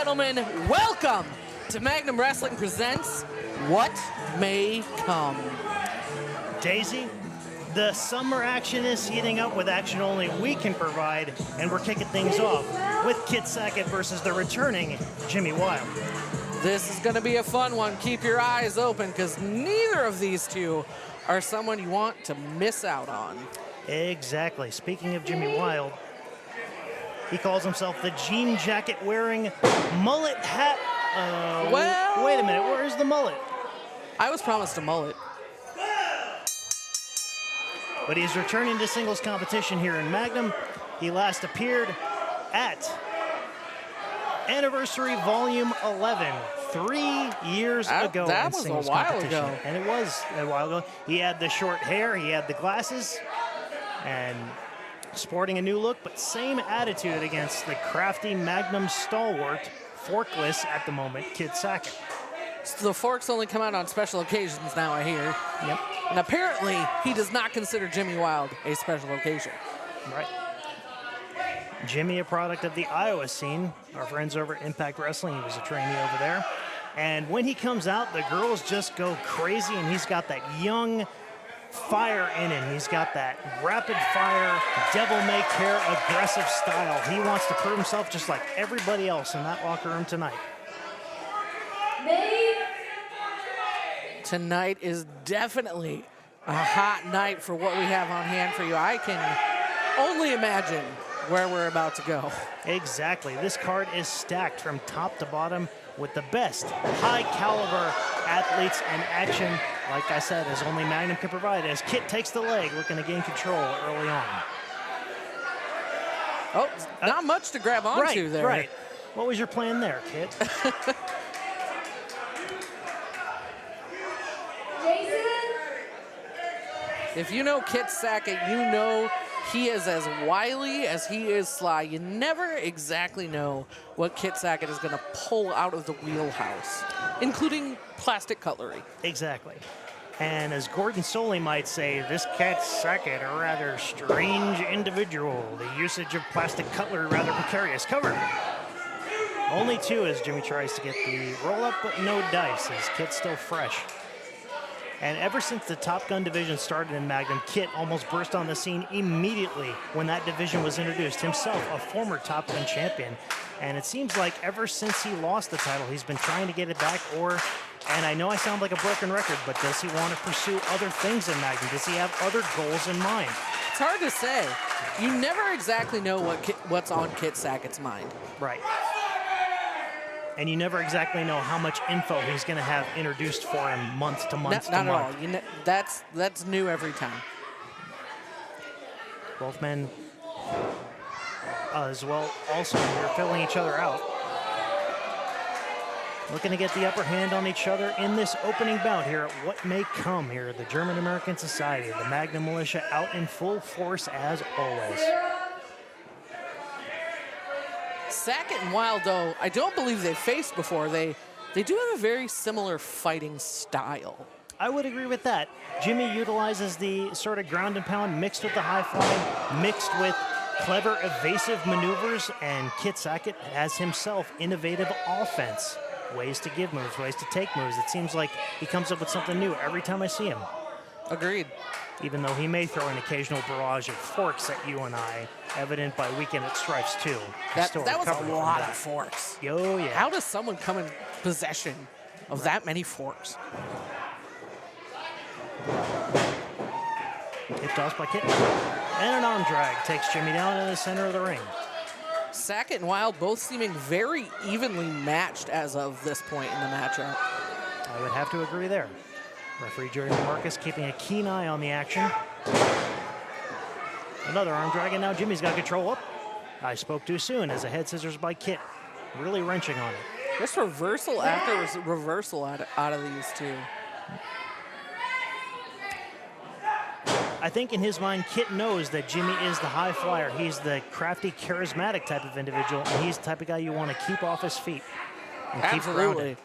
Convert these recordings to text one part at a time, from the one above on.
gentlemen, welcome to Magnum Wrestling Presents What May Come. Daisy, the summer action is heating up with action only we can provide, and we're kicking things off with Kit Sackett versus the returning Jimmy Wylde. This is going to be a fun one. Keep your eyes open because neither of these two are someone you want to miss out on. Exactly. Speaking of Jimmy Wylde, he calls himself the jean jacket wearing mullet hat. Well, wait a minute, where's the mullet? I was promised a mullet. But he's returning to singles competition here in Magnum. He last appeared at Anniversary Volume 11, 3 years ago. That was a while ago. And it was a while ago. He had the short hair, he had the glasses, and sporting a new look, but same attitude against the crafty Magnum stalwart, forkless at the moment, Kit Sackett. So the forks only come out on special occasions now, I hear. Yep. And apparently, he does not consider Jimmy Wylde a special occasion. Right. Jimmy, a product of the Iowa scene. Our friends over at Impact Wrestling, he was a trainee over there. And when he comes out, the girls just go crazy, and he's got that young fire in him. He's got that rapid fire, devil-may-care, aggressive style. He wants to prove himself just like everybody else in that locker room tonight. Tonight is definitely a hot night for what we have on hand for you. I can only imagine where we're about to go. Exactly. This card is stacked from top to bottom with the best high-caliber athletes and action, like I said, as only Magnum can provide, as Kit takes the leg, looking to gain control early on. Oh, not much to grab onto there. Right. What was your plan there, Kit? If you know Kit Sackett, you know he is as wily as he is sly. You never exactly know what Kit Sackett is going to pull out of the wheelhouse, including plastic cutlery. Exactly. And as Gordon Soley might say, this Kit Sackett, a rather strange individual. The usage of plastic cutlery rather precarious. Cover. Only 2 as Jimmy tries to get the roll-up, but no dice as Kit's still fresh. And ever since the Top Gun division started in Magnum, Kit almost burst on the scene immediately when that division was introduced. Himself a former Top Gun champion. And it seems like ever since he lost the title, he's been trying to get it back. And I know I sound like a broken record, but does he want to pursue other things in Magnum? Does he have other goals in mind? It's hard to say. You never exactly know what's on Kit Sackett's mind. Right. And you never exactly know how much info he's going to have introduced for him month to month Not at all. That's new every time. Both men as well also here filling each other out. Looking to get the upper hand on each other in this opening bout here at What May Come here at the German-American Society. The Magnum Militia out in full force as always. Sackett and Wylde, though, I don't believe they've faced before. They do have a very similar fighting style. I would agree with that. Jimmy utilizes the sort of ground and pound mixed with the high flying, mixed with clever evasive maneuvers, and Kit Sackett has himself innovative offense. Ways to give moves, ways to take moves. It seems like he comes up with something new every time I see him. Agreed. Even though he may throw an occasional barrage of forks at you and I, evident by Weekend at Stripes, too. That was a lot of forks. Oh, yeah. How does someone come in possession of that many forks? Hip toss by Kit. And an arm drag takes Jimmy down in the center of the ring. Sackett and Wylde both seeming very evenly matched as of this point in the matchup. I would have to agree there. Referee Jerry Marcus keeping a keen eye on the action. Another arm drag, and now Jimmy's got control up. I spoke too soon as a head scissors by Kit. Really wrenching on it. Just reversal after reversal out of these two. I think in his mind, Kit knows that Jimmy is the high flyer. He's the crafty, charismatic type of individual, and he's the type of guy you want to keep off his feet. And absolutely.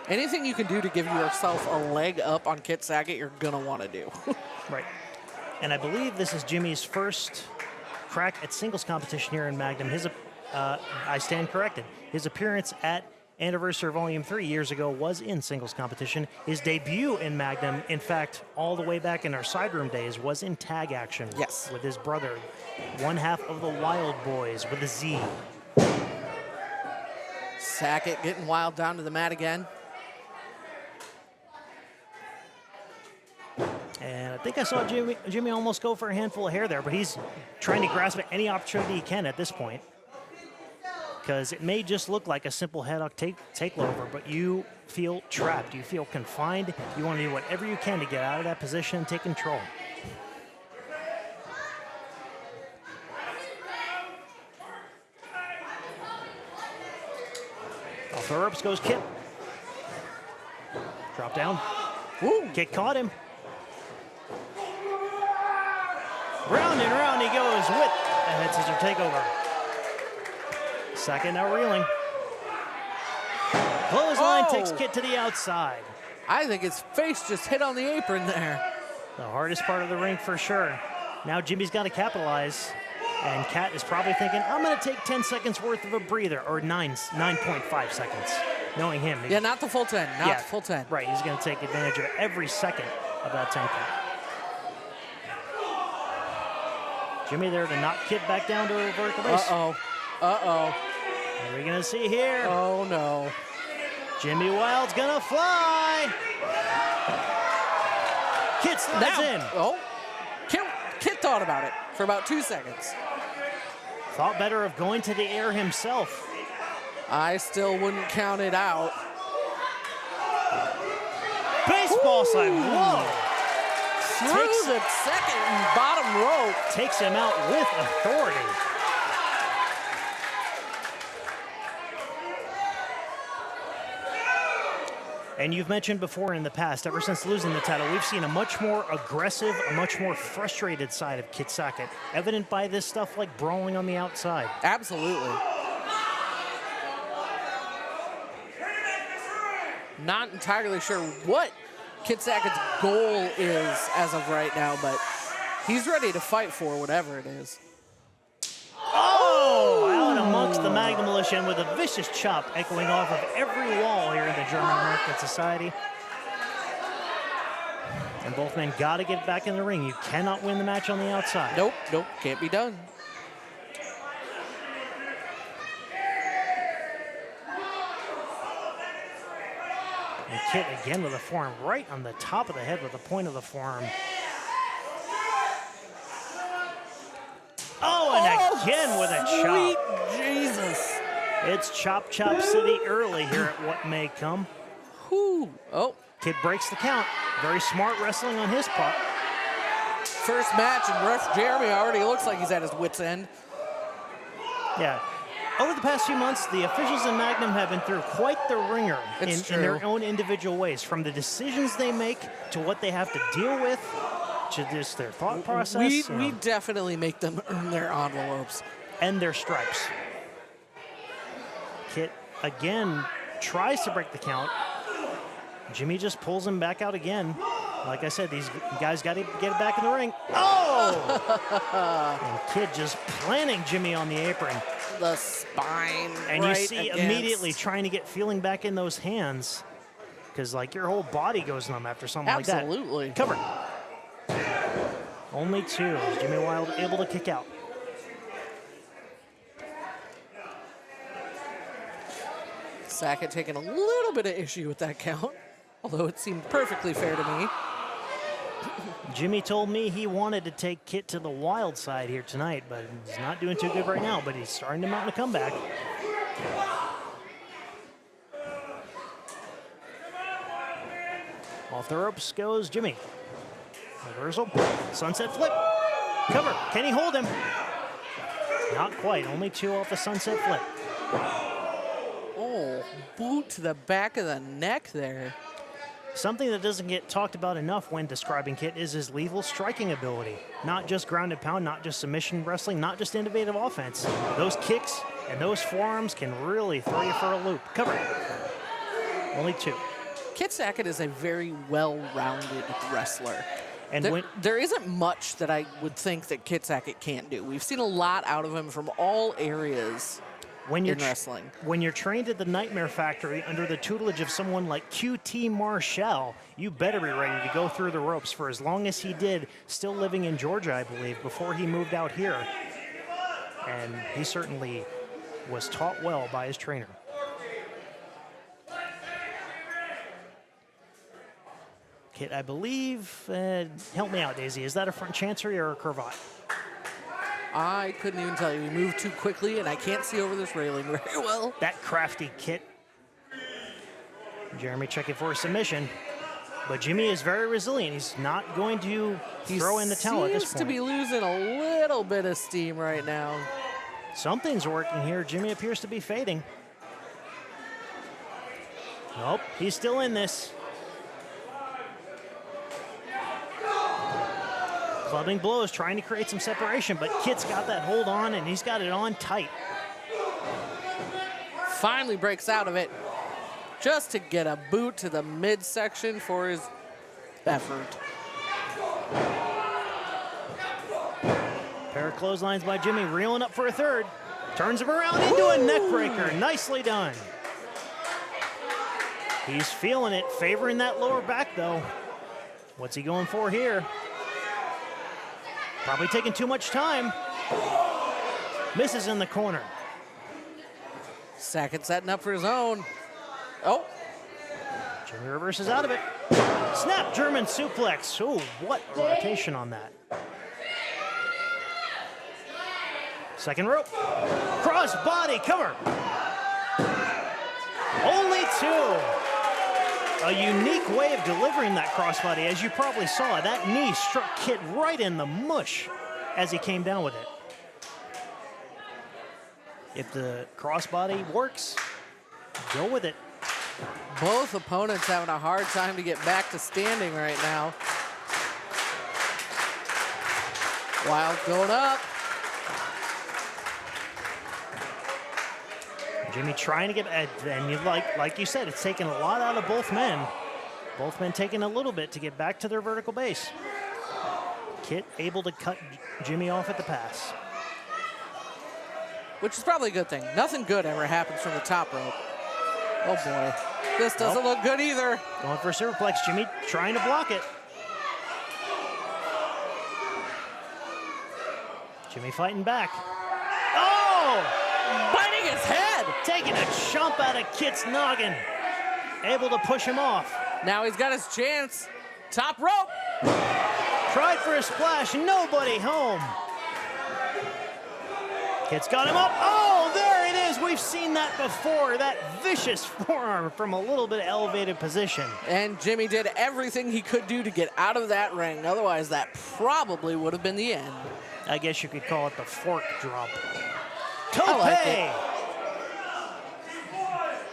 Anything you can do to give yourself a leg up on Kit Sackett, you're going to want to do. Right. And I believe this is Jimmy's first crack at singles competition here in Magnum. I stand corrected. His appearance at Anniversary Volume 3 years ago was in singles competition. His debut in Magnum, in fact, all the way back in our side room days, was in tag action. Yes. With his brother, one half of the Wild Boys with a Z. Sackett getting Wylde down to the mat again. And I think I saw Jimmy almost go for a handful of hair there, but he's trying to grasp at any opportunity he can at this point. Because it may just look like a simple head-up takeover, but you feel trapped. You feel confined. You want to do whatever you can to get out of that position and take control. Off the ropes goes Kit. Drop down. Woo. Kit caught him. Round and round he goes with a head scissor takeover. Sackett now reeling. Clothesline takes Kit to the outside. I think his face just hit on the apron there. The hardest part of the ring for sure. Now Jimmy's got to capitalize. And Kat is probably thinking, I'm going to take 10 seconds worth of a breather, or 9.5 seconds, knowing him. Yeah, not the full 10, not the full 10. Right, he's going to take advantage of every second of that 10 count. Jimmy there to knock Kit back down to a vertical base. Uh-oh. Uh-oh. What are we going to see here? Oh, no. Jimmy Wylde's going to fly. Kit slides in. Oh, Kit thought about it for about 2 seconds. Thought better of going to the air himself. I still wouldn't count it out. Baseball slide. Whoa. Through the second and bottom rope. Takes him out with authority. And you've mentioned before in the past, ever since losing the title, we've seen a much more aggressive, a much more frustrated side of Kit Sackett, evident by this stuff like brawling on the outside. Absolutely. Not entirely sure what Kit Sackett's goal is as of right now, but he's ready to fight for whatever it is. Oh! Out amongst the Magnum militia and with a vicious chop echoing off of every wall here in the German American Society. And both men got to get back in the ring. You cannot win the match on the outside. Nope, can't be done. And Kit again with a forearm right on the top of the head with the point of the forearm. Oh, and again with a chop. Sweet Jesus. It's Chop Chop City early here at What May Come. Whew. Oh. Kit breaks the count. Very smart wrestling on his part. First match, and Ref Jeremy already looks like he's at his wit's end. Yeah. Over the past few months, the officials in Magnum have been through quite the ringer in their own individual ways, from the decisions they make to what they have to deal with, to just their thought process. We definitely make them earn their envelopes. And their stripes. Kit, again, tries to break the count. Jimmy just pulls him back out again. Like I said, these guys got to get it back in the ring. Oh! And Kit just planting Jimmy on the apron. The spine. And right you see against. immediately trying to get feeling back in those hands, because like your whole body goes numb after something like that. Absolutely. Cover. Only two. Is Jimmy Wylde able to kick out? Sackett taking a little bit of issue with that count, although it seemed perfectly fair to me. Jimmy told me he wanted to take Kit to the wild side here tonight, but he's not doing too good right now, but he's starting to mount a comeback. Off the ropes goes Jimmy. Reversal, sunset flip, cover. Can he hold him? Not quite, only two off the sunset flip. Oh, boot to the back of the neck there. Something that doesn't get talked about enough when describing Kit is his lethal striking ability. Not just ground and pound, not just submission wrestling, not just innovative offense. Those kicks and those forearms can really throw you for a loop. Cover. Only two. Kit Sackett is a very well-rounded wrestler. And there isn't much that I would think that Kit Sackett can't do. We've seen a lot out of him from all areas. when you're in wrestling. When you're trained at the Nightmare Factory under the tutelage of someone like QT Marshall, you better be ready to go through the ropes for as long as he did, still living in Georgia, I believe, before he moved out here. And he certainly was taught well by his trainer. Kit, I believe, help me out, Daisy, is that a front chancery or a cravat? I couldn't even tell you. He moved too quickly, and I can't see over this railing very well. That crafty Kit. Jeremy checking for a submission. But Jimmy is very resilient. He's not going to throw in the towel at this point. He seems to be losing a little bit of steam right now. Something's working here. Jimmy appears to be fading. Nope, he's still in this. Clubbing blows, trying to create some separation, but Kit's got that hold on, and he's got it on tight. Finally breaks out of it, just to get a boot to the midsection for his effort. Pair of clotheslines by Jimmy, reeling up for a third. Turns him around into a neck breaker. Nicely done. He's feeling it, favoring that lower back, though. What's he going for here? Probably taking too much time. Misses in the corner. Sackett setting up for his own. Oh. Jimmy reverses out of it. Snap German suplex. Oh, what a rotation on that. Second rope. Cross body cover. Only two. A unique way of delivering that crossbody. As you probably saw, that knee struck Kit right in the mush as he came down with it. If the crossbody works, go with it. Both opponents having a hard time to get back to standing right now. Wylde going up. Jimmy trying to get, and you like you said, it's taken a lot out of both men. Both men taking a little bit to get back to their vertical base. Kit able to cut Jimmy off at the pass. Which is probably a good thing. Nothing good ever happens from the top rope. Oh boy, this doesn't look good either. Going for a superplex, Jimmy trying to block it. Jimmy fighting back. Oh! Biting his head! Taking a chomp out of Kit's noggin. Able to push him off. Now he's got his chance. Top rope. Tried for a splash, nobody home. Kit's got him up. Oh, there it is. We've seen that before. That vicious forearm from a little bit elevated position. And Jimmy did everything he could do to get out of that ring. Otherwise, that probably would have been the end. I guess you could call it the fork drop. Tope! I like it.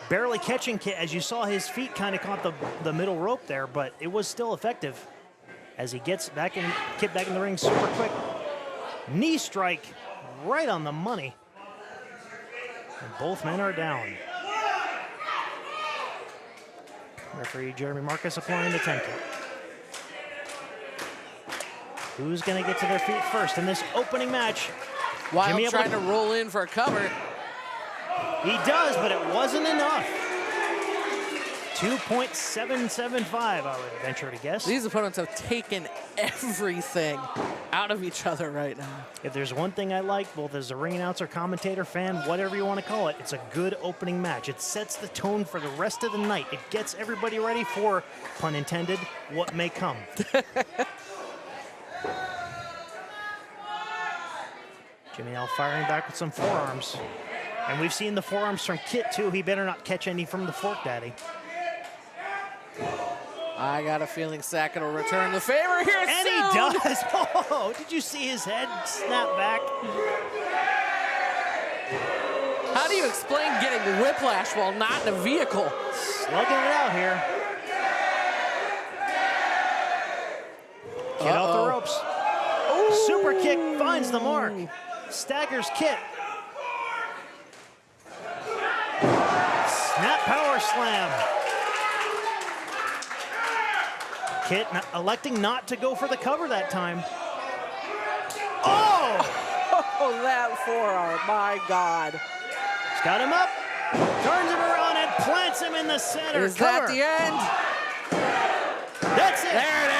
Barely catching Kit, as you saw his feet kind of caught the middle rope there, but it was still effective as he gets back in, Kit back in the ring super quick. Knee strike right on the money. And both men are down. Referee Jeremy Marcus applying the 10 count. Who's going to get to their feet first in this opening match? Wylde trying to roll in for a cover. He does, but it wasn't enough. 2.775, I would venture to guess. These opponents have taken everything out of each other right now. If there's one thing I like, both as a ring announcer, commentator, fan, whatever you want to call it, it's a good opening match. It sets the tone for the rest of the night. It gets everybody ready for, pun intended, what may come. Jimmy now firing back with some forearms. And we've seen the forearms from Kit, too. He better not catch any from the Fork Daddy. I got a feeling Sackett will return the favor here soon. And he does. Oh, did you see his head snap back? How do you explain getting whiplash while not in a vehicle? Slugging it out here. Kit off the ropes. Ooh. Super kick finds the mark. Staggers Kit. Snap power slam. Kit electing not to go for the cover that time. Oh! Oh, that forearm, my God. He's Cut him up. Turns him around and plants him in the center. Is Cover. that the end? That's it. There it